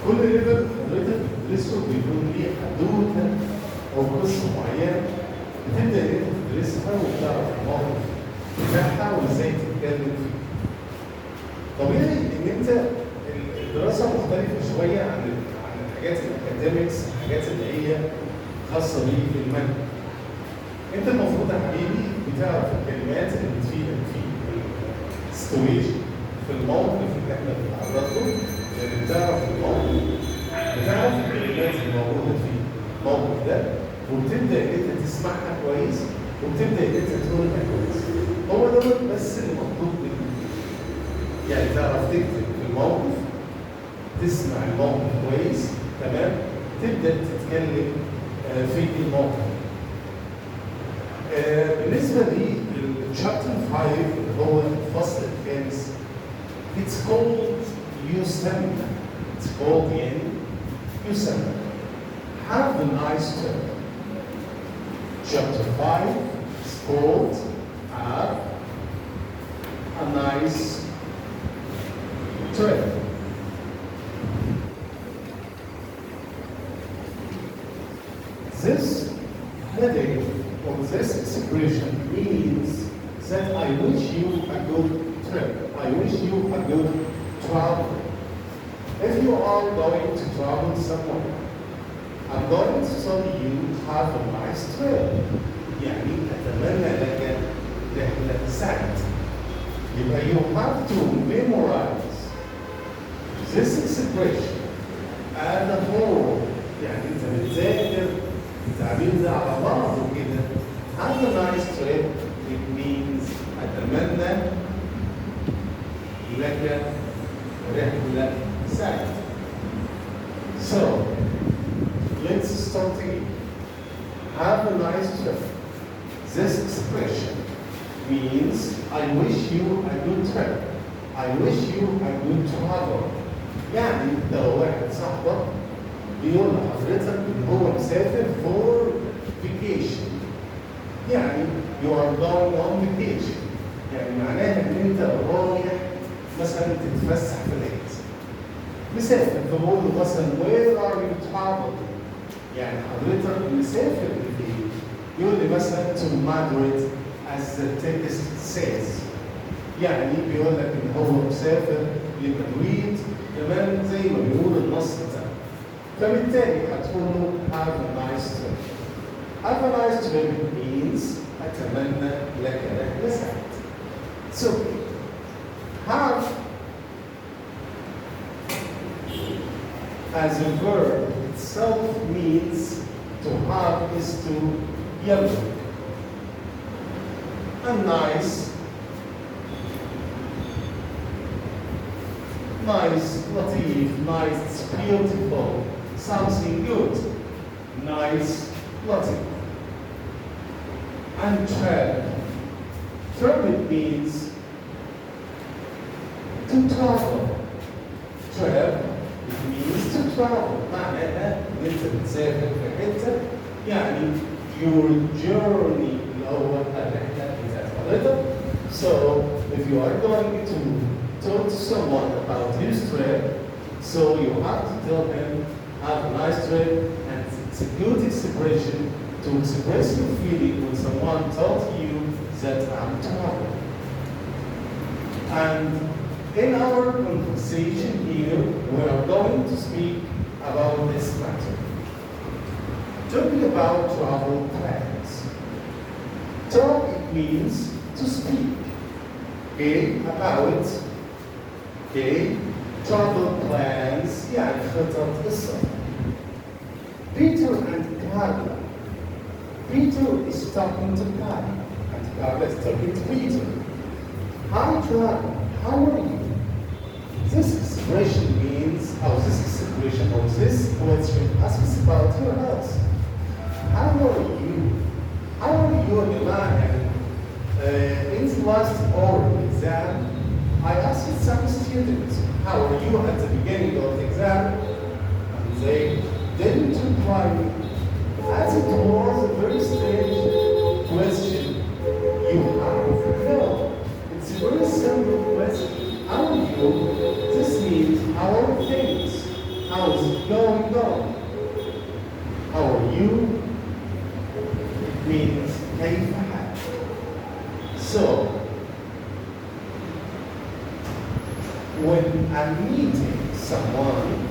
كل ليفل حضرتك بتدرسه بيكون ليه حدوته او قصه معينه بتبدا ان انت تدرسها وتعرف الموقف بتاعها وازاي تتكلم فيه. طبيعي ان انت الدراسه مختلفه شويه عن الحاجات الاكاديميكس، الحاجات اللي هي خاصه بيك في المنهج. انت المفروض يا حبيبي بتعرف الكلمات اللي بتفيدك في السيتويشن، في الموقف اللي احنا بنتعرض له، يعني بتعرف الموقف، بتعرف الكلمات اللي موجوده في الموقف ده، وبتبدا ان انت تسمعها كويس وبتبدا ان انت تقولها كويس. هو ده بس اللي مطلوب منك. يعني تعرف تكتب في الموقف، تسمع الموقف كويس، تمام؟ تبدا تتكلم في الموقف. بالنسبه لي الشابتر 5 اللي هو الفصل الخامس it's called يسمى. It's called يعني يسمى. Have a nice trip. Chapter 5 is called Have a nice trip. This heading or this expression means that I wish you a good trip. I wish you a good travel. If you are going to travel somewhere, I'm going to tell you have a nice trip. يعني أتمنى لك رحلة سعد. يبقى you have to memorize this expression as a whole. يعني أنت بتذاكر التعبير ده على بعضه كده. Have a nice trip. It means أتمنى لك رحلة سعد. So, let's start again. Have a nice trip. This expression means I wish you a good trip. I wish you a good travel. يعني لو واحد صاحبك بيقول لحضرتك ان هو مسافر for vacation. يعني you are going on vacation. يعني معناها ان انت رايح مثلا تتفسح في الاجازه. مسافر فبقول له مثلا where are you traveling؟ يعني حضرتك مسافر لفين؟ يقول لي مثلا to Madrid as the text says. يعني بيقول لك ان هو مسافر لمدريد كمان زي ما بيقول النص بتاعه. فبالتالي هتقول له have a nice trip. Have a nice trip means أتمنى لك رحلة سعيدة. So have as a verb itself means to have is to يملك. A nice, لطيف, nice, it's beautiful, something good, nice, لطيف. And trip means to travel. Trip it means to travel. معناها ان انت بتسافر في حته يعني your journey اللي هو الرحله بتاعت حضرتك. So if you are going to talk to someone about his trip, so you have to tell him have a nice trip, and it's a good expression to express your feeling when someone tells you that I'm traveling. And in our conversation here, we are going to speak about this matter. Talking about travel plans. Talk, it means to speak. Okay, about travel plans, يعني خطط السفر. Peter and Carla. Peter is talking to Carla, and Carla is talking to Peter. Hi Carla, how are you? This expression means, or this expression, or this question asks about your health. How are you? How are you, Yolanda? In the last oral exam, I asked some students, how are you at the beginning of the exam? And they didn't reply me. As it was a very strange question you have. No, it's a very simple question. How are you? This means how are things? How's it going on? How are you? It means كيف حالك. So, when I'm meeting someone,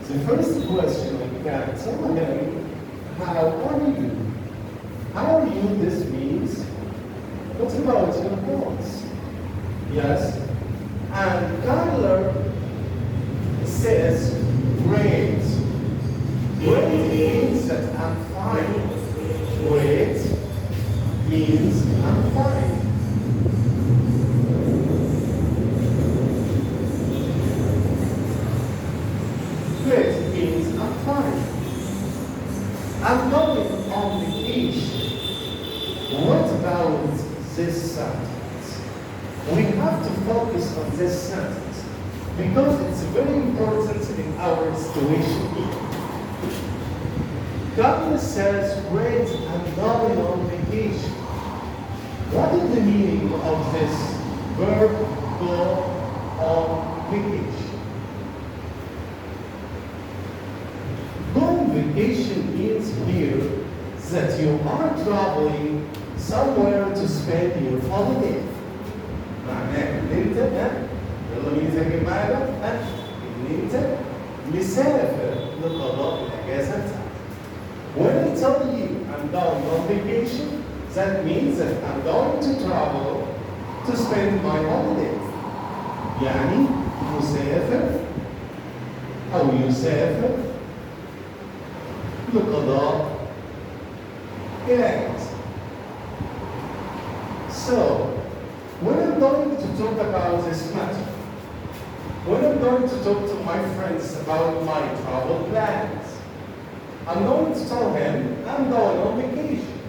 the first question I can tell him, how are you? How are you? This means, what about your thoughts? Yes? And Carler says, great. Great means that I'm fine. Great means I'm fine. Great means I'm fine. I'm going on vacation. What about this sentence? We have to focus on this sentence because it's very important in our situation. God says, great, I'm going on vacation. What is the meaning of this verb, go on vacation? Go on vacation means here that you are traveling somewhere to spend your holiday. معناه ان انت يلا مين يذاكر معايا ان انت مسافر لقضاء الاجازه بتاعتك. When I tell you I'm going on vacation, that means that I'm going to travel to spend my holiday. يعني مسافر أو يسافر لقضاء الأجازة. So, when I'm going to talk about this matter, when I'm going to talk to my friends about my travel plans, I'm going to tell him I'm going on vacation.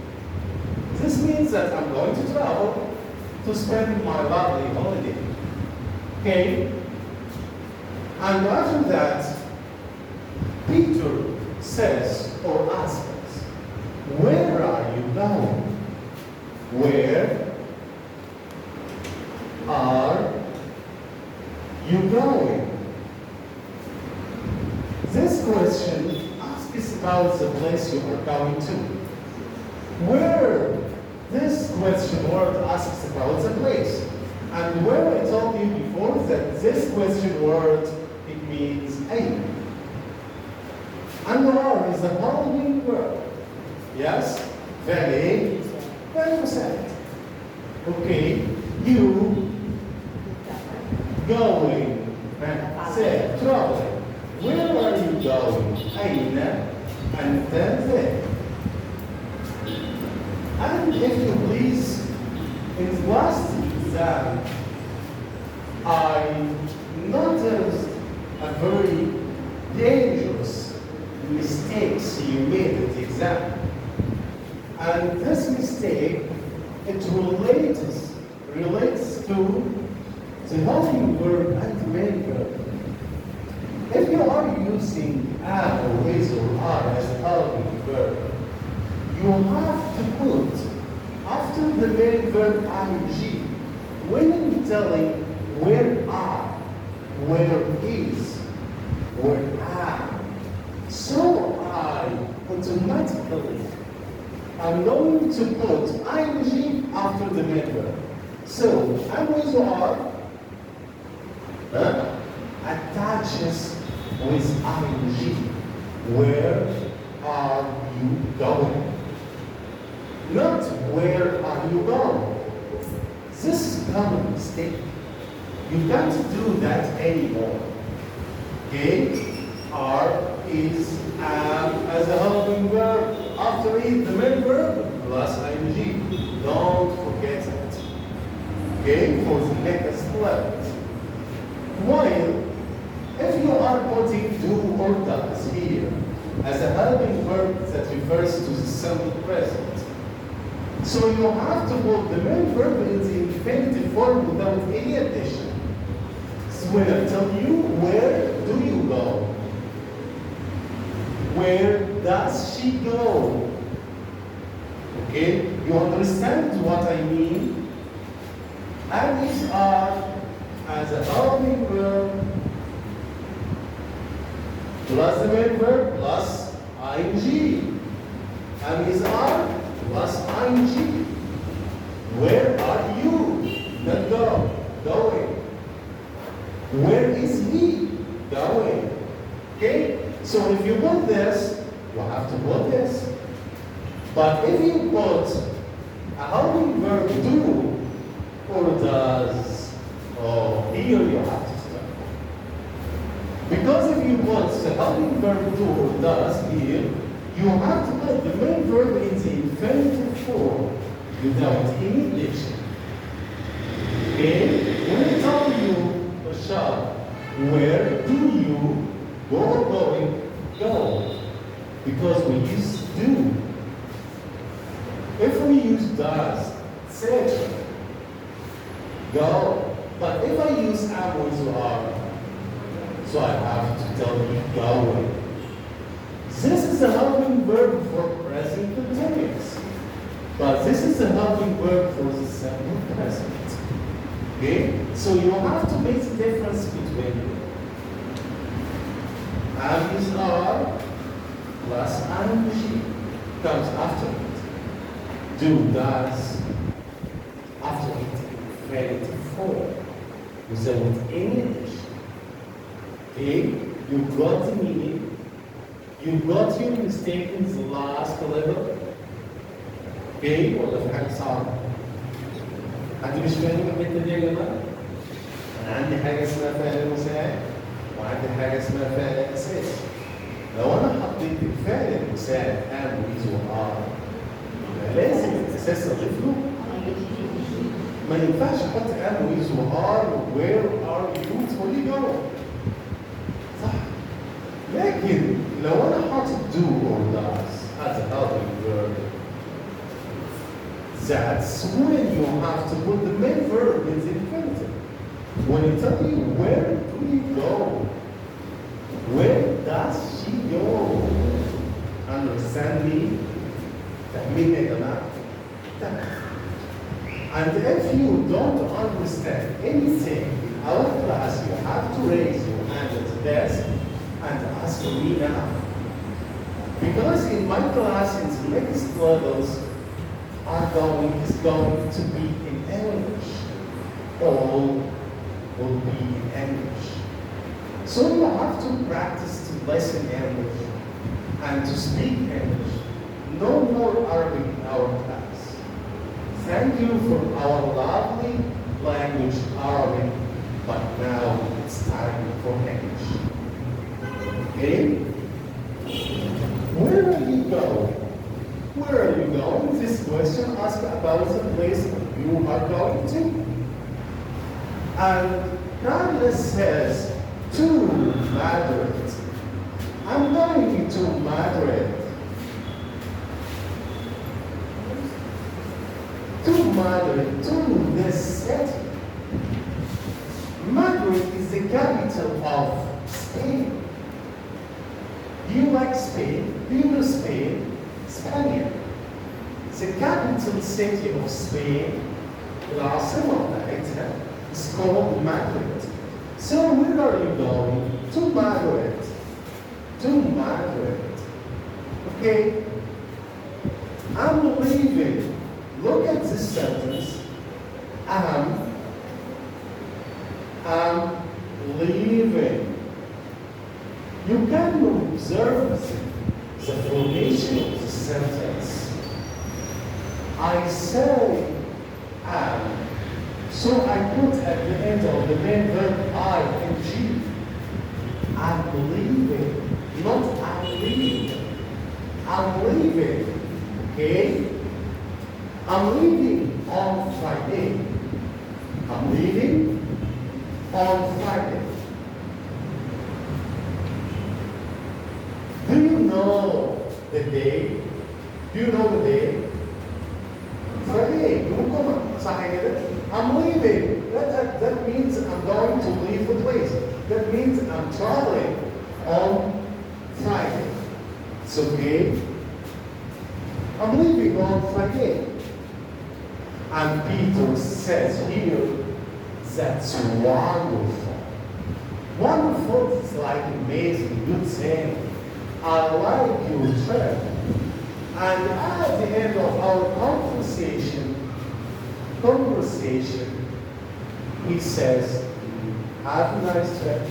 This means that I'm going to travel to spend my lovely holiday. Okay? And after that, Peter says or asks us, where are you going? Where are you going? This question asks about the place you are going to. Where? This question word asks about the place. And where I told you before that this question word, it means aim. And are is a following word. Yes? Very sad. Okay, you going, say, traveling. Where are you going? أين أنت ذاهب? And if you please, in the last exam, I noticed a very dangerous mistakes you made at the exam. And this mistake, it relates to the helping verb and the main verb. If you are using am or is or are as a helping verb, you have to put after the main verb ing when you're telling where are, where is, where am. So I automatically I'm going to put ing after the main verb. So am with are attaches with ing. Where are you going? Not where are you going? This is a common mistake. You can't do that anymore. Okay? Are, is, am as a helping verb. After it, the main verb plus ing. Don't forget it. Okay? For the next level. While, if you are putting do or does here as a helping verb that refers to the simple present, so you have to put the main verb in the infinitive form without any addition. So when I tell you, where do you go? Where does she go? Okay, you understand what I mean? And these are as a helping verb plus the main verb plus ing. Am is are plus ing. Where are you? Not go. Going. Where is he? Going. Okay? So if you put this, you have to put this. But if you put a helping verb do or does, oh, here you have to stop. Because if you put the helping verb do or does here, you have to put the main verb in the infinitive form without any addition. Okay? When I tell you, Rashad, where do you go or going? Go. Because we use do. If we use does, etc. Go. But if I use am with are, so I have to tell you going. This is a helping verb for present continuous. But this is a helping verb for the simple present. Okay? So you have to make the difference between am is are plus ing comes after it. Do, does, after it, infinitive form, without any addition. Okay? You got the meaning. You got your mistake in the last level. Okay? ولا في حاجة صعبة؟ حد مش فاهم الحتة دي يا جماعة؟ أنا عندي حاجة اسمها فعل مساعد وعندي حاجة اسمها فعل أساسي. لو أنا حطيت الفعل المساعد am with or are لازم الأساس أضيف له. ما ينفعش أحط am with or are where are you تقول لي go. صح؟ لكن لو أنا حاطط do or does as a helping verb, that's when you have to put the main verb in the infinitive. When I tell you where do you go? Where does she go? Understand me? فاهمين يا جماعة؟ And if you don't understand anything in our class, you have to raise your hand at the desk and ask me now. Because in my class, in the next levels, is going to be in English. All will be in English. So you have to practice to listen English and to speak English. No more Arabic in our class. Thank you for our lovely language, Arabic, but now it's time for English. Okay? Where are you going? Where are you going? This question asks about the place you are going to. And Carlos says, to Madrid. I'm going to Madrid. To Madrid, to this city. Madrid is the capital of Spain. Do you like Spain? Do you know Spain? Spain. The capital city of Spain, العاصمة بتاعتها, is called Madrid. So where are you going? To Madrid. To Madrid. Okay? I'm leaving. Look at this sentence. I'm leaving. You can observe the formation of the sentence. I say am. So I put at the end of the main verb ing. I'm leaving, not I'm leaving. I'm leaving. Okay? I'm leaving on Friday. I'm leaving on Friday. Do you know the day? Do you know the day? Friday. I'm leaving. That means I'm going to leave the place. That means I'm traveling on Friday. It's okay? I'm leaving on Friday. And Peter says here, that's wonderful. Wonderful like amazing, good saying, I like your trip. And at the end of our conversation, he says, have a nice trip.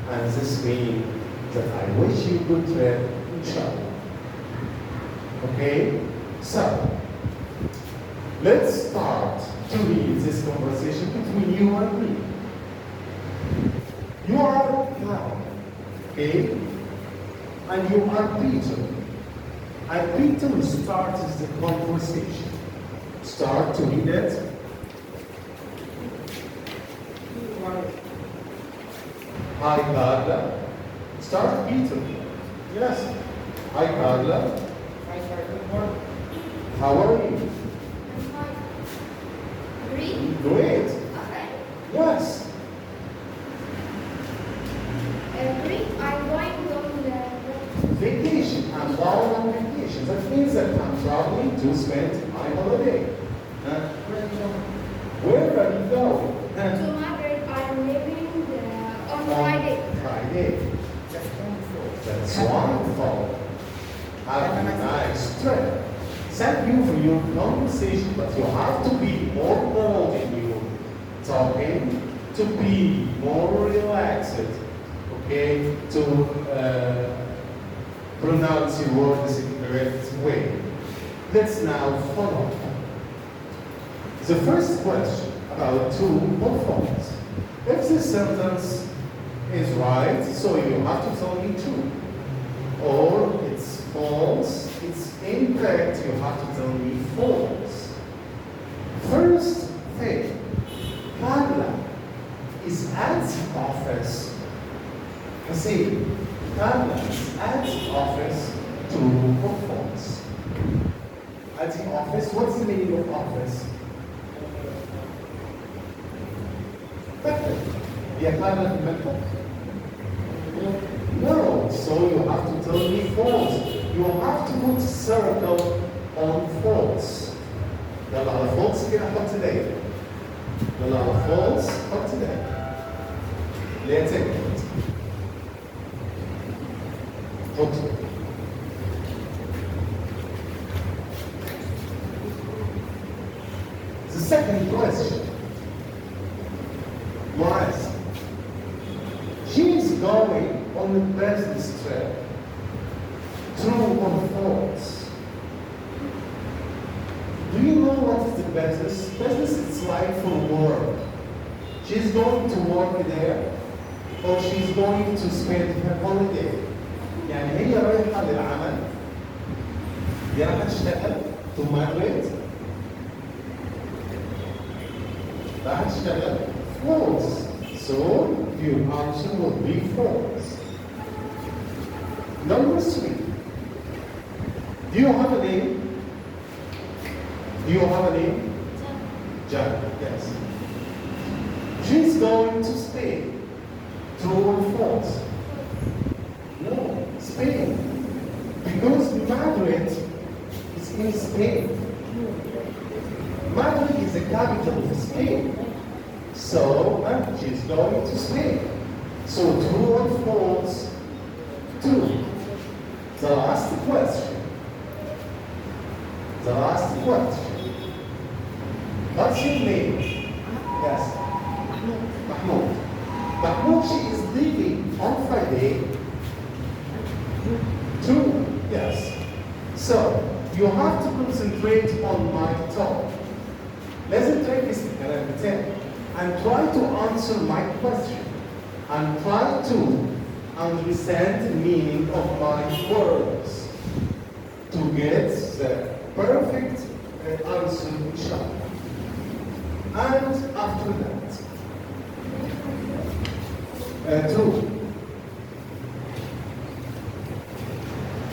And this means that I wish you good trip, inshallah. Okay? So, let's start to read this conversation between you and me. You are now, okay? And you are Peter. And Peter starts the conversation. Start to read it. Hi, Carla. Start Peter. Yes. Hi, Carla. Hi, sir. Good morning. How are you? I'm fine. Read? Great. Okay. Yes. Read. I'm going on the Vacation. I'm going on vacation. That means that I'm traveling to spend my holiday. Huh? Where are you going? Where are you going? to Madrid. I'm leaving on Friday. Friday. That's wonderful. That's wonderful. Have a nice trip. Thank you for your conversation, but you have to be more bold in your talking, to be more relaxed, okay, to pronounce your words in the correct way. Let's now follow. The first question about true or false. If this sentence is right, so you have to tell me true. Or it's false, it's incorrect, you have to tell me false. First thing, Carla is at the office. You see, Carla is at the office, true or false. At the office, what's the meaning of office? مكتب. هي Carla في المكتب? No, so you have to tell me false. You have to put circle on false. يلا على false كده حط دايرة. يلا على false حط دايرة. Let's take it. حط. The second question. Was she's going on a business trip. True or false? Do you know what is the business? Business is like for work. She's going to work there or she's going to spend her holiday. يعني هي رايحة للعمل. هي رايحة تشتغل to migrate. رايحة تشتغل. False. So your answer will be false. Number 3. Do you have a name? Do you have a name? Jan. Yes. She's going to Spain. True or false? No, Spain. Because Madrid is in Spain. Madrid is the capital of Spain. So, she's going to Spain. So, true or false? True. The last question. The last question. What's your name? Yes. Mahmoud. Mahmoud, she is leaving on Friday. True. Yes. So, you have to concentrate on my talk. Listen to this and try to answer my question and try to understand the meaning of my words to get the perfect answer, inshallah. And after that, true.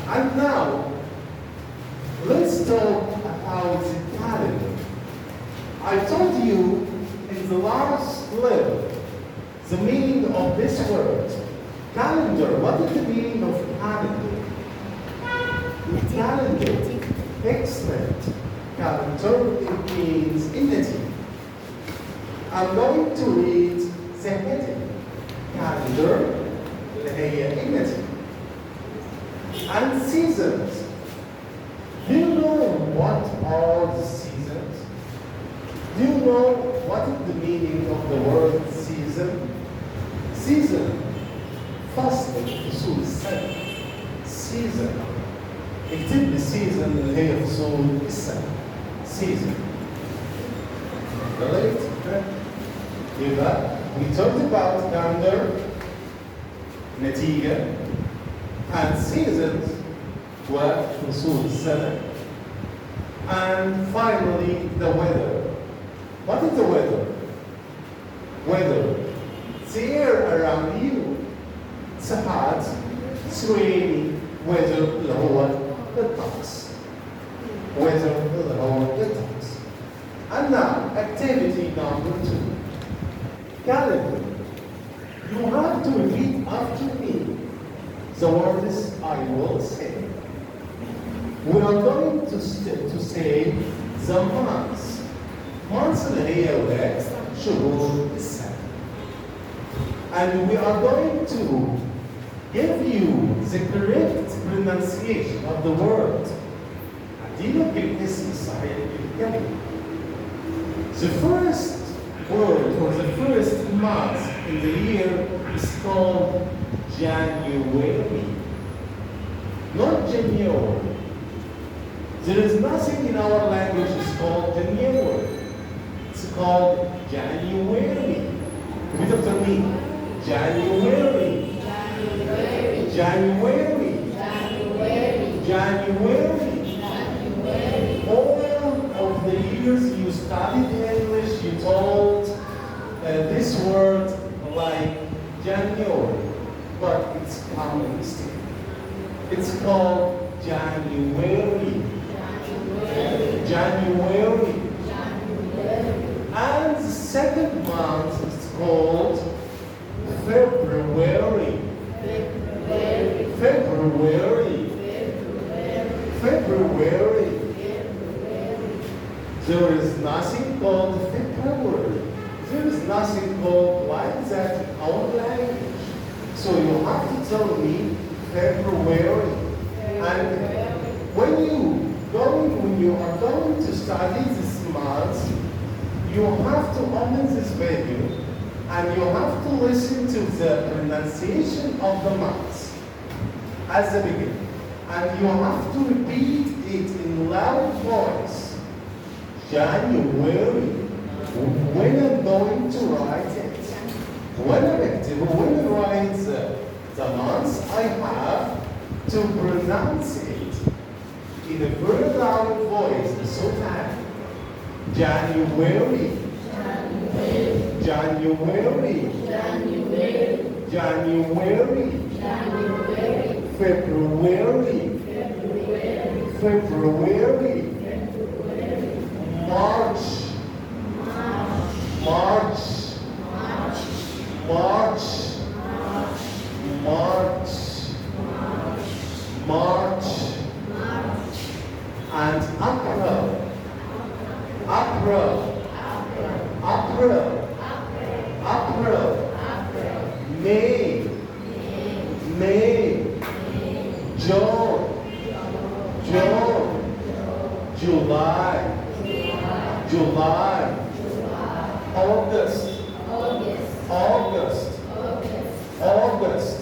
And now, let's talk about the calendar. I told you in the last level the meaning of this word. Calendar. What is the meaning of calendar? Calendar. Excellent. Calendar, it means entity. I'm going to read the heading. Calendar هي النتيجة. And seasons. Do you know what are the seasons? Do you know what is the meaning of the word season? Season. فصل فصول السنة. Season. اكتب لي season اللي هي فصول السنة. Season. Relate? يبقى we talked about calendar, نتيجة, and seasons وفصول السنة, and finally the weather. What is the weather? Weather. It's air around you. It's hot, it's rainy, weather اللي هو الطقس. Weather اللي هو الطقس. And now, activity number 2. Calendar. You have to repeat after me the words I will say. We are going to say the months. Months اللي هي شهور السنة. And we are going to give you the correct pronunciation of the word. هديلك الاسم الصحيح للكلمة. The first word or the first month in the year is called January. Not January. There is nothing in our language is called January. It's called January. Repeat after me. January. January. January. All of the years you studied English, you told this word like January, but it's common mistake. It's called January. January. And the second month is called February. February. February. There is nothing called February. There is nothing called like that in our language. So you have to tell me February. And when you are going to study this month, you have to open this video and you have to listen to the pronunciation of the months as the beginning. And you have to repeat it in loud voice. January. When I'm going to write it, when I write the months, I have to pronounce it in a very loud voice, so that January. January. January. February. February. March. March. March. March. March. And April. April. April. April. May. May. June. June. July. July. August. August. August.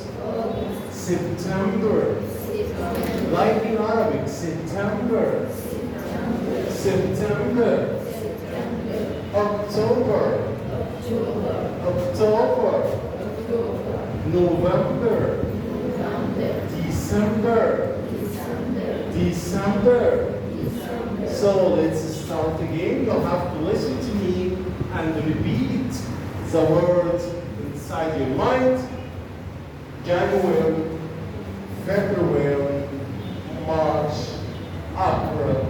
September. Like in Arabic, September. September. October. October. November. December. December. So let's start again. You'll have to listen to me and repeat the words inside your mind. January, February, March, April,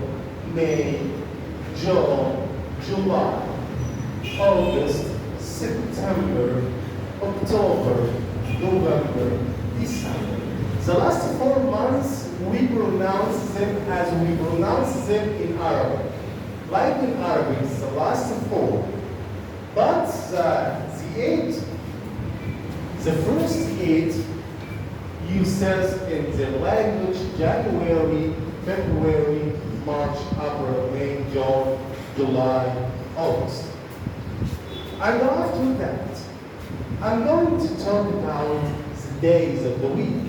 May, June, July, August, September, October, November, December. The last 4 months, we pronounce them as we pronounce them in Arabic. Like in Arabic, it's the last 4. But the first 8, uses in the language January, February, March, April, May, June, July, August. And after that, I'm going to talk about the days of the week.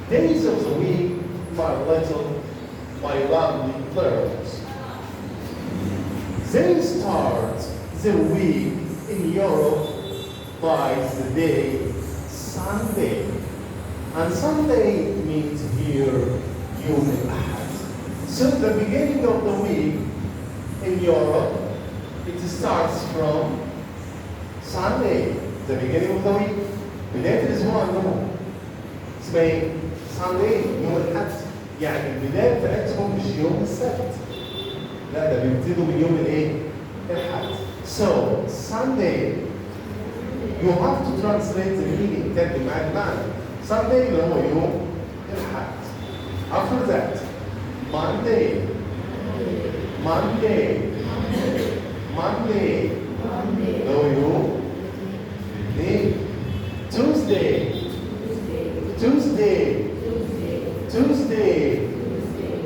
Days of the week, my lovely plurals. They start the week in Europe by the day Sunday. And Sunday means here Yom Ahad. So the beginning of the week in Europe, it starts from Sunday. The beginning of the week. بداية الأسبوع عندهم اسمها إيه؟ Sunday يوم الأحد. يعني البداية بتاعتهم مش يوم السبت. لا ده بيبتدوا من يوم الإيه؟ الأحد. So Sunday you have to translate the meaning ترجم معاك معنى. Sunday اللي هو يوم الأحد. After that Monday. اللي هو يوم الاثنين. Tuesday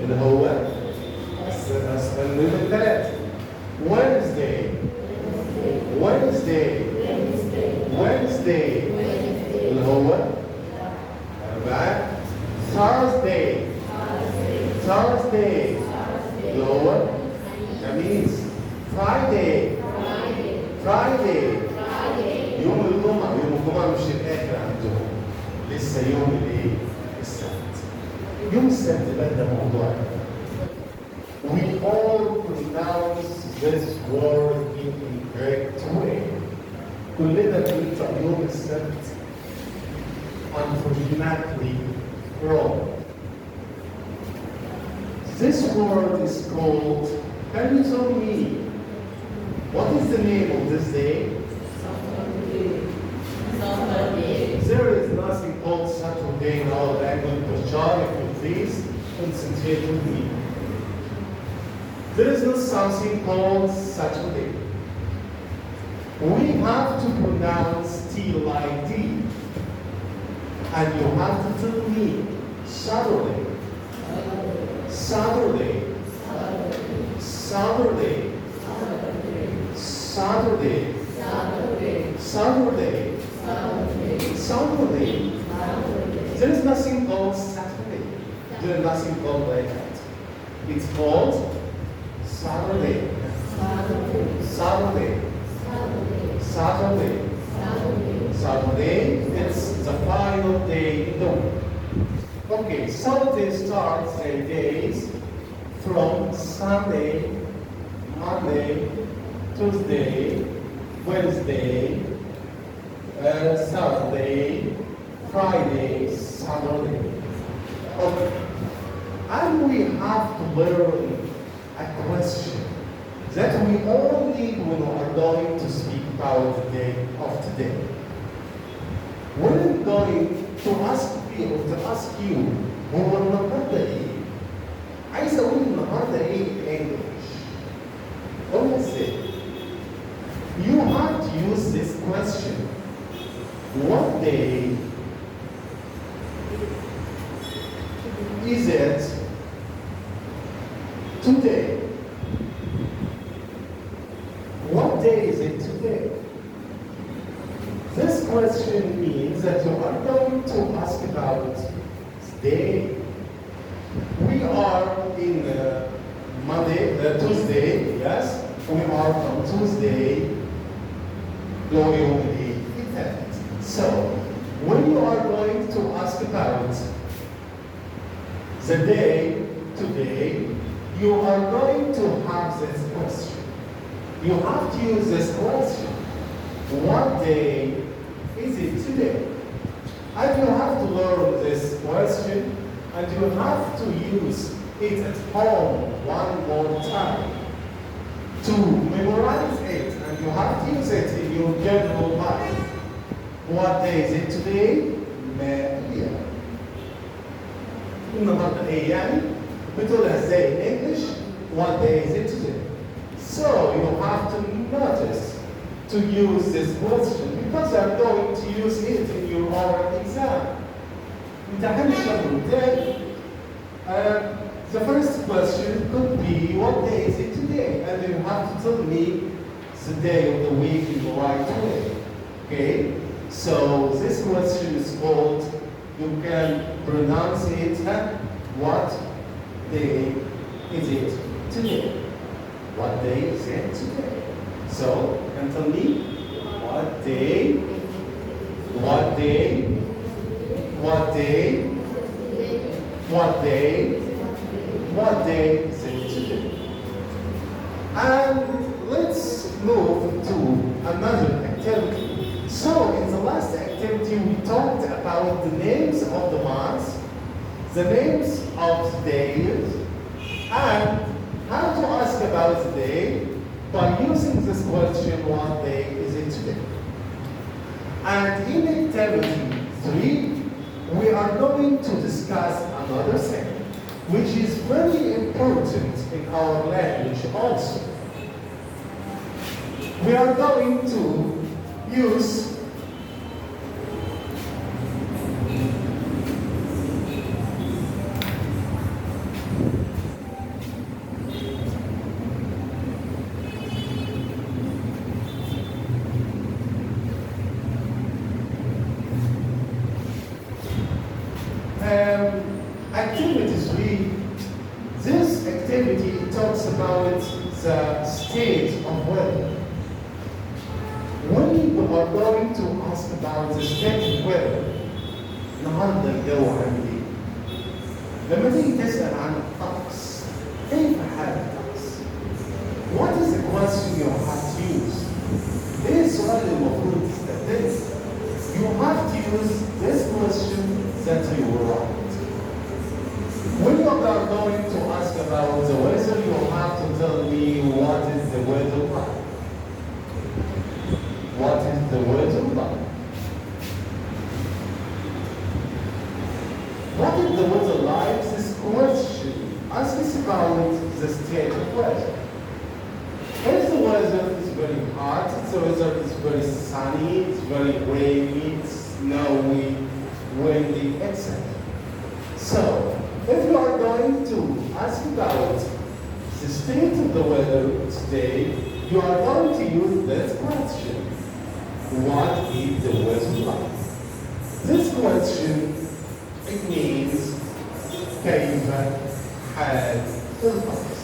اللي هو اليوم الثلاث. Wednesday اللي هو أربعة. Thursday اللي هو خميس. Friday يوم الجمعة مش الآخر عندهم لسه يوم الايه؟ السبت. يوم السبت بقى ده موضوع. We all pronounce this word in incorrect way. كلنا بننطق يوم السبت unfortunately wrong. This word is called, can you tell me what is the name of this day? There is nothing called Saturday in our language, but John, if you please, concentrate with me. There is not something called Saturday. We have to pronounce T like D. And you have to tell me Saturday. There is nothing called Saturday. There is nothing called like that. It's called Saturday. It's the final day in the week. Okay, Saturday starts their days from Sunday, Monday, Tuesday, Wednesday, Saturday, Friday, Saturday. Okay. And we have to learn a question that we all need when we are going to speak about the day of today. We're going to ask you هو النهارده ايه؟ عايز اقول النهارده ايه بالانجلش؟ قولها ازاي؟ You have to use this question. What day is it today? What day is it today? This question means that you are going to ask about day. We are in Tuesday, yes? We are on Tuesday, going event. So, when you are going to ask about the day today, you are going to have this question. You have to use this question. What day is it today? And you have to learn this question, and you have to use it at home one more time to memorize it, and you have to use it in your general life. What day is it today? ما هي؟ النهارده ايه يعني؟ بتقولها ازاي in English? What day is it today? So you have to notice to use this question because I'm going to use it in your oral exam. امتحان الشهر الثاني. The first question could be, what day is it today? And you have to tell me the day of the week in the right way. Okay? So this question is called, you can pronounce it, what day is it today? What day is it today? So, you can tell me, what day, what day, what day, what day, what day is it today? And let's move to another activity. So in the last activity we talked about the names of the months, the names of the days, and how to ask about the day by using this question, what day is it today? And in activity 3, we are going to discuss another thing, which is very important in our language also. We are going to use activity 3. This activity talks about the state of weather. When you are going to ask about the state of weather, النهارده الجو عامل ايه؟ لما تيجي تسأل عن الطقس، كيف حال الطقس؟ What is the question you have to use? ايه السؤال اللي المفروض تستخدمه؟ You have to use this question that you will write. When you are going to ask about the weather, you have to tell me what is the weather like. What is the weather like? What is the weather like? This question asks about the state of weather. If the weather is very hot, if the weather is very sunny, it's very rainy, it's snowy, windy, etc. So, if you are going to ask about the state of the weather today, you are going to use this question. What is the weather like? This question, it means كيف حال الطقس.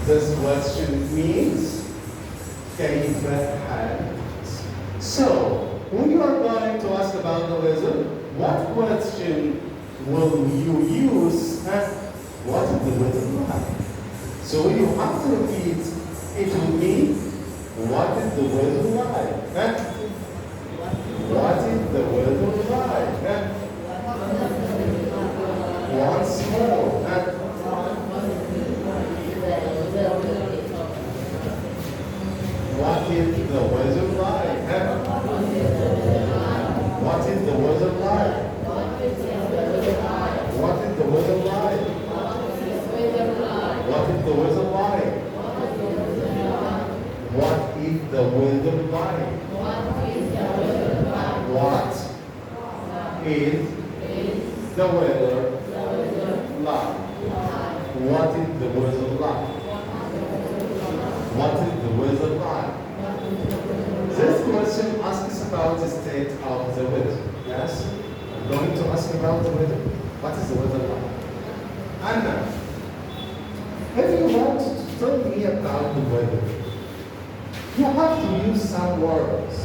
This question means كيف حال الطقس. So, when you are going to ask about the weather, what question will you use? What is the weather like? So you have to repeat it with me. What is the weather like? What is the weather like? Once more. What is the weather like? What is the weather like? What is the weather like? What is the weather like? What is the weather like? What is the weather like? What is the weather like? What is the weather like? This question asks about the state of the weather. Yes? I'm going to ask about the weather. What is the weather like? And now, if you want to tell me about the weather, you have to use some words.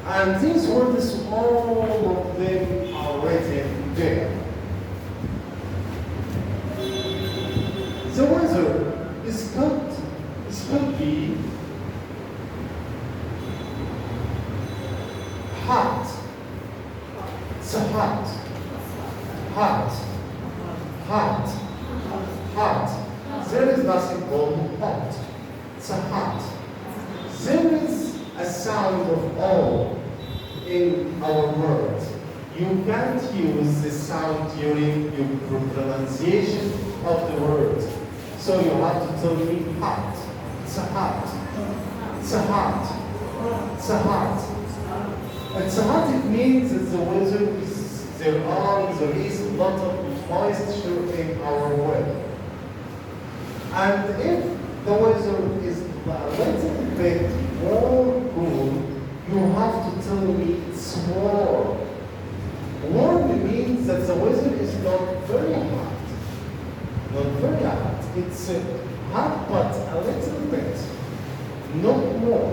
And these words, all of them are written there. The weather is could be hot. So hot. Hot. Hot. Hot. There is nothing called hot. It's hot. There is a sound of O in our words. You can't use the sound during your pronunciation of the word. So you have to tell me hot. It's hot. It's hot. It's hot. It's hot, it means that the weather is, there is a lot of moisture in our weather. And if the weather is a little bit more cool, you have to tell me it's warm. Warm means that the weather is not very hot. Not very hot. It's hot, but a little bit. Not more.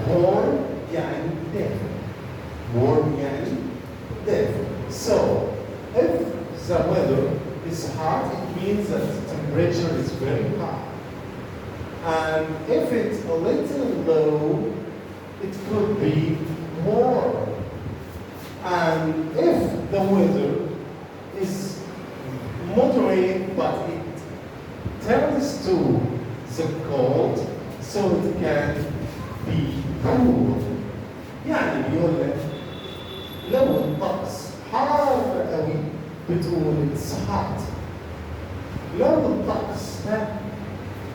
Warm يعني دافئ. Warm يعني دافئ. So, if the weather is hot, it means that the temperature is very high. And if it's a little low, it could be warm. And if the weather is moderate, but it turns to the cold, so it can be cool. يعني بيقول لك لو الطقس حار قوي بتقول it's hot. لو الطقس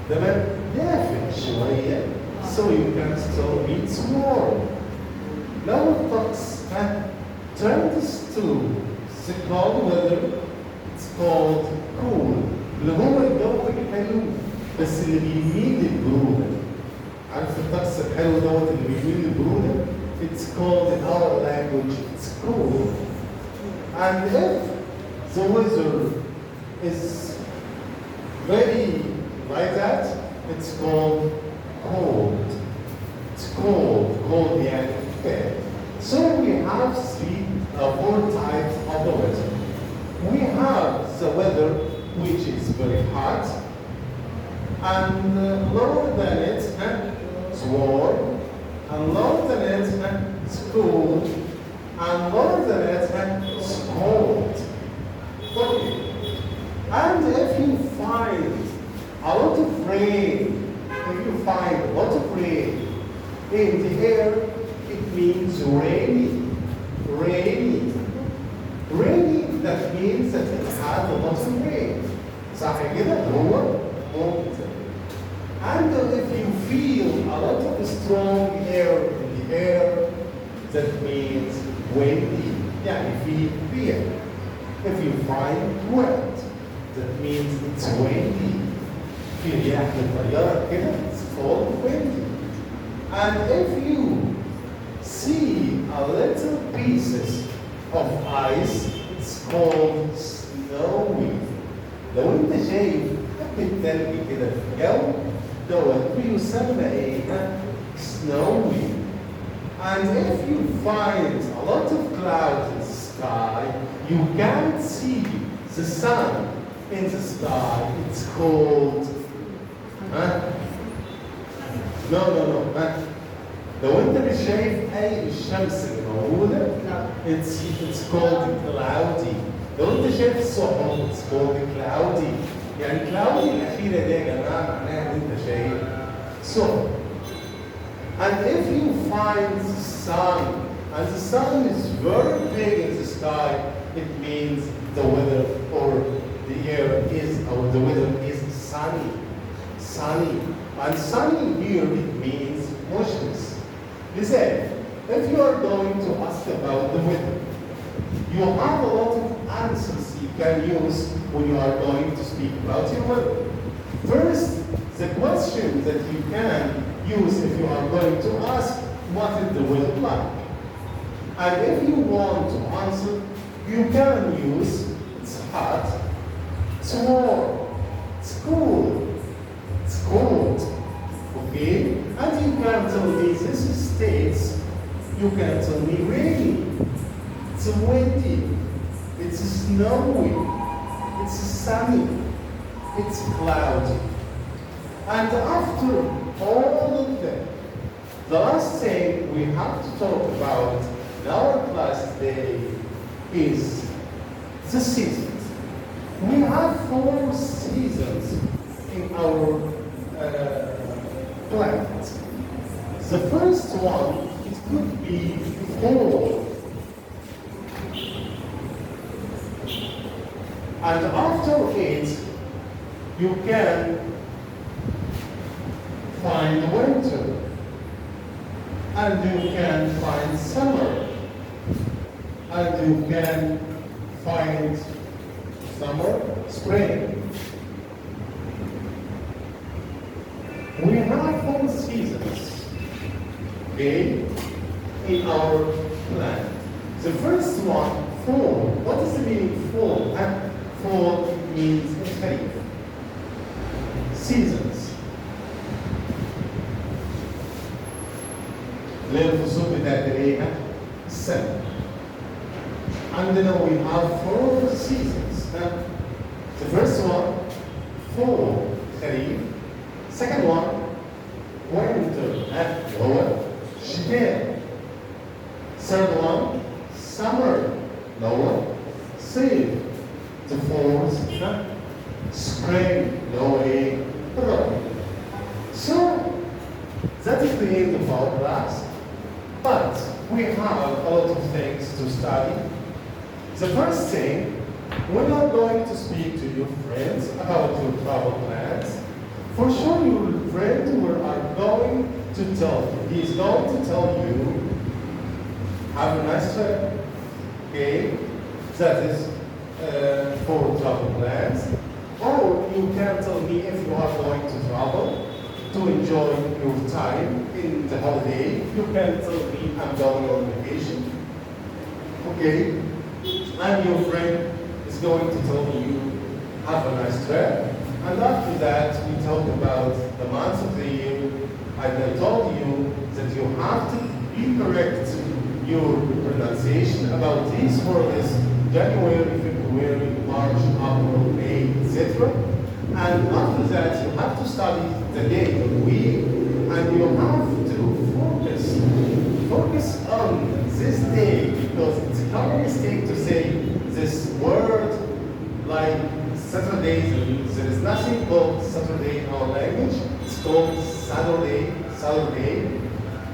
تمام دافئ شوية so you can still be it's warm. لو الطقس turns to the cold weather it's called cool. اللي هو الجو الحلو بس اللي بيميل للبرودة. عارف الطقس الحلو دوت اللي بيميل للبرودة it's called in our language it's cool. And if the weather is very like that it's called cold. It's cold. Cold يعني bad. So we have four types of the weather. We have the weather which is very hot and lower than it it's warm, and lower than it it's cool, and lower than it it's cold. Okay. And if you find a lot of rain, in the air, it means rainy. Rainy. Rainy, that means that it has a lot of rain. صح كده؟ هو ممكن. And if you feel a lot of strong air in the air, that means windy. يعني في fear. If you find wet, that means it's windy. في رياح متغيرة كده, it's called windy. And if you see a little pieces of ice, it's called snowy. لو انت شايف حبة تلج كده في الجو دوت بيسمى ايه؟ snowy. And if you find a lot of clouds in the sky, you can't see the sun in the sky. It's called no. لو انت مش شايف اي الشمس اللي موجوده it's called cloudy. لو انت شايف السحب it's called cloudy. يعني cloudy الاخيره دي يا جماعه معناها ان انت شايف سحب. And if you find the sun and the sun is very big in the sky, it means the weather or the air is or the weather is sunny. Sunny. And sunny here it means motionless. Listen, if you are going to ask about the weather, you have a lot of answers you can use when you are going to speak about your weather. First, the question that you can use if you are going to ask, what is the weather like? And if you want to answer, you can use, it's hot, it's warm, it's cool, it's cold. Okay? And you can tell me this states, you can tell me rainy, it's windy, it's snowy, it's sunny, it's cloudy. And after all of that, the last thing we have to talk about in our class today is the seasons. We have 4 seasons in our planet. The first one, it could be fall. And after it, you can find winter. and you can find summer, and you can find summer, spring. We have 4 seasons, okay, in our planet. The first one, fall. What does the meaning fall? Fall means kharif. Seasons. اللي الفصول بتاعت الايه؟ السنة. عندنا we have 4 seasons. The first one, fall, kharif. Second one, winter, هو شتاء. Third one, summer, هو صيف. The fourth, spring, هو ايه؟ الربيع. So that is the end of our class. But we have a lot of things to study. The first thing, we are going to speak to your friends about your travel plans. For sure, your friend are going to tell you. He is going to tell you, have a nice trip. Okay, that is for travel plans. Or you can tell me if you are going to travel to enjoy your time in the holiday. You can tell me I'm going on vacation. Okay, and your friend is going to tell you have a nice trip. And after that, we talk about the months of the year. And I told you that you have to be correct your pronunciation about these words: January, February, March, April, May, etc. And after that, you have to study the day of the week, and you have to focus on this day, because it's a common mistake to say this word like Saturday. There is nothing called Saturday in our language. It's called Saturday.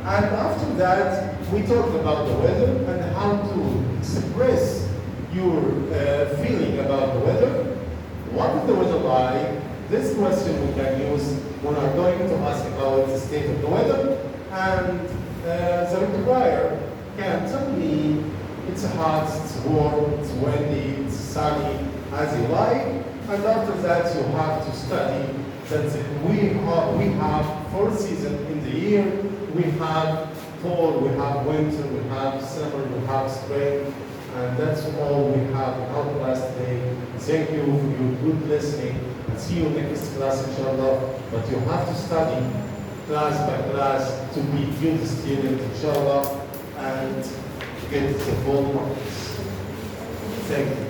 And after that, we talked about the weather and how to express your feeling about the weather. What is the weather like? This question we can use when we're going to ask about the state of the weather. And the require can tell me it's hot, it's warm, it's windy, it's sunny, as you like. And after that, you have to study that we have 4 seasons in the year. We have fall, we have winter, we have summer, we have spring. And that's all we have in our class today. Thank you for your good listening. And see you next class, inshallah. But you have to study class by class to be good student, inshallah, and get the full marks. Thank you.